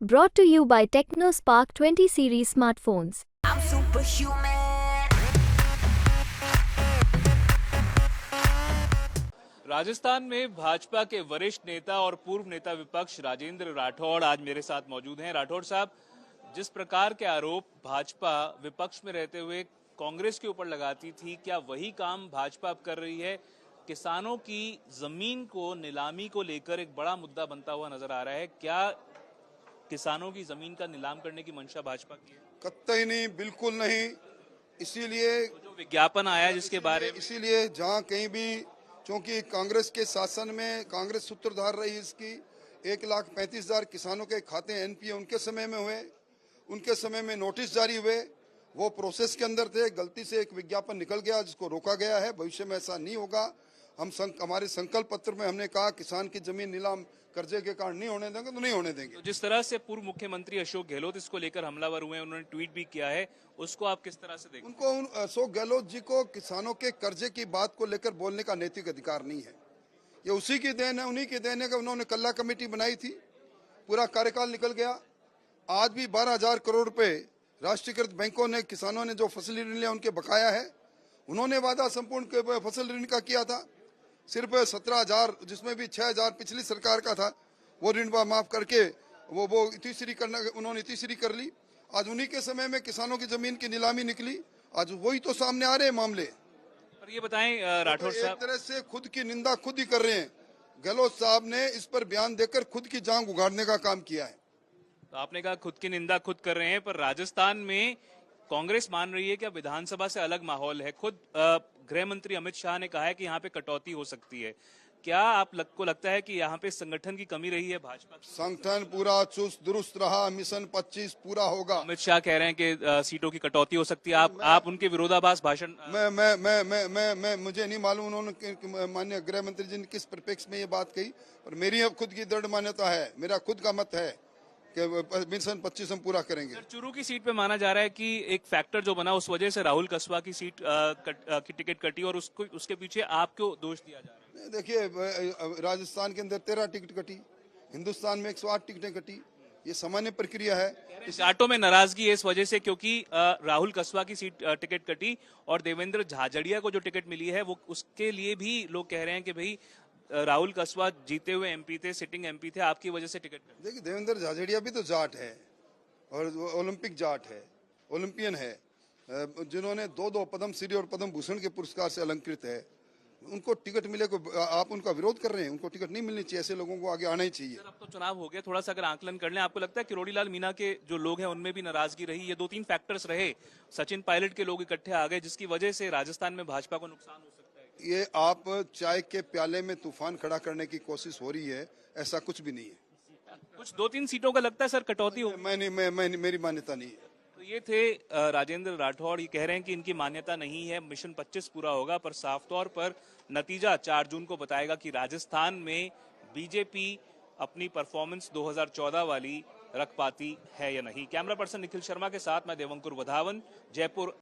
Brought to you by TechnoSpark 20 series smartphones. I'm superhuman. Rajasthan में भाजपा के वरिष्ठ नेता और पूर्व नेता विपक्ष राजेंद्र राठौड़ आज मेरे साथ मौजूद हैं। राठौड़ साहब, जिस प्रकार के आरोप भाजपा विपक्ष में रहते हुए कांग्रेस के ऊपर लगाती थी, क्या वही काम भाजपा अब कर रही है? किसानों की जमीन को नीलामी को लेकर एक बड़ा मुद्दा बनता हुआ नजर आ रहा है। क्या किसानों की जमीन का नीलाम करने की मंशा भाजपा की है? कतई नहीं, बिल्कुल नहीं। इसीलिए जो विज्ञापन आया जिसके बारे में, इसीलिए जहां कहीं भी, क्योंकि कांग्रेस के शासन में कांग्रेस सूत्रधार रही, इसकी 1,35,000 किसानों के खाते एनपीए उनके समय में हुए, उनके समय में नोटिस जारी हुए, वो प्रोसेस के अंदर थे। गलती से एक विज्ञापन निकल गया जिसको रोका गया है। भविष्य में ऐसा नहीं होगा। हमारे संकल्प पत्र में हमने कहा किसान की जमीन नीलाम कर्जे के कारण नहीं होने देंगे, तो नहीं होने देंगे। तो जिस तरह से पूर्व मुख्यमंत्री अशोक गहलोत इसको लेकर हमलावर हुए हैं, उन्होंने ट्वीट भी किया है, उसको आप किस तरह से देखते हैं? उनको अशोक गहलोत जी को किसानों के कर्जे की बात को लेकर बोलने का नैतिक अधिकार नहीं है। ये उसी की देन है, उन्हीं की देन है कि उन्होंने कल्ला कमेटी बनाई थी, पूरा कार्यकाल निकल गया। आज भी 12,000 करोड़ रुपए राष्ट्रीयकृत बैंकों ने, किसानों ने जो फसली ऋण लिया उनके बकाया है। उन्होंने वादा संपूर्ण फसल ऋण का किया था, सिर्फ 17,000, जिसमें भी 6,000 पिछली सरकार का था, वो ऋण माफ करके वो तीसरी करना उन्होंने तीसरी कर ली। आज उन्हीं के समय में किसानों की जमीन की नीलामी निकली। आज वही तो सामने आ रहे हैं मामले। पर ये बताएं राठौड़ साहब, एक तरह से खुद की निंदा खुद ही कर रहे हैं। गहलोत साहब ने इस पर बयान देकर खुद की जांग उगाड़ने का काम किया है। तो आपने कहा खुद की निंदा खुद कर रहे हैं, पर राजस्थान में कांग्रेस मान रही है कि अब विधानसभा से अलग माहौल है। खुद गृह मंत्री अमित शाह ने कहा है कि यहाँ पे कटौती हो सकती है। क्या आपको लगता है कि यहाँ पे संगठन की कमी रही है भाजपा? संगठन पूरा चुस्त दुरुस्त रहा। मिशन 25 पूरा होगा। अमित शाह कह रहे हैं कि सीटों की कटौती हो सकती है। आप उनके विरोधाभास भाषण मैं मुझे नहीं मालूम उन्होंने माननीय गृह मंत्री जी ने किस परिप्रेक्ष्य में ये बात कही, पर मेरी अब खुद की दृढ़ मान्यता है, मेरा खुद का मत है कि मिशन 25 हम पूरा करेंगे। चुरू की सीट पे माना जा रहा है कि एक फैक्टर जो बना, उस वजह से राहुल कसवा की सीट की टिकट कटी और उसके पीछे आपको दोष दिया जा रहा है। देखिए, राजस्थान के अंदर 13 टिकट कटी, हिंदुस्तान में 108 टिकटें कटी। ये सामान्य प्रक्रिया है। जाटों में नाराजगी है इस वजह से, क्योंकि राहुल कसवा की सीट टिकट कटी और देवेंद्र झाझड़िया को जो टिकट मिली है वो उसके लिए भी लोग कह रहे हैं कि भाई राहुल कसवा जीते हुए एमपी थे, सिटिंग एमपी थे, आपकी वजह से टिकट कटी। देखिए, देवेंद्र झाझड़िया भी तो जाट है और ओलंपिक जाट है, ओलंपियन है, जिन्होंने 2 पद्म श्री और पद्म भूषण के पुरस्कार से अलंकृत है। उनको टिकट मिले को आप उनका विरोध कर रहे हैं? उनको टिकट नहीं मिलनी चाहिए। ऐसे लोगों को आगे आना ही चाहिए। अब तो चुनाव हो गया, थोड़ा सा अगर आकलन कर लें, आपको लगता है कि किरोड़ीलाल मीणा के जो लोग हैं उनमें भी नाराजगी रही? ये 2-3 फैक्टर्स रहे, सचिन पायलट के लोग इकट्ठे आ गए, जिसकी वजह से राजस्थान में भाजपा को नुकसान हो सकता है। ये आप चाय के प्याले में तूफान खड़ा करने की कोशिश हो रही है, ऐसा कुछ भी नहीं है। कुछ 2-3 सीटों का लगता है सर कटौती हो। मेरी मान्यता नहीं है। तो ये थे राजेंद्र राठौड़। ये कह रहे हैं कि इनकी मान्यता नहीं है, मिशन 25 पूरा होगा, पर साफ तौर पर नतीजा 4 जून को बताएगा कि राजस्थान में बीजेपी अपनी परफॉर्मेंस 2014 वाली रख पाती है या नहीं। कैमरा पर्सन निखिल शर्मा के साथ मैं देवंकुर वधावन, जयपुर।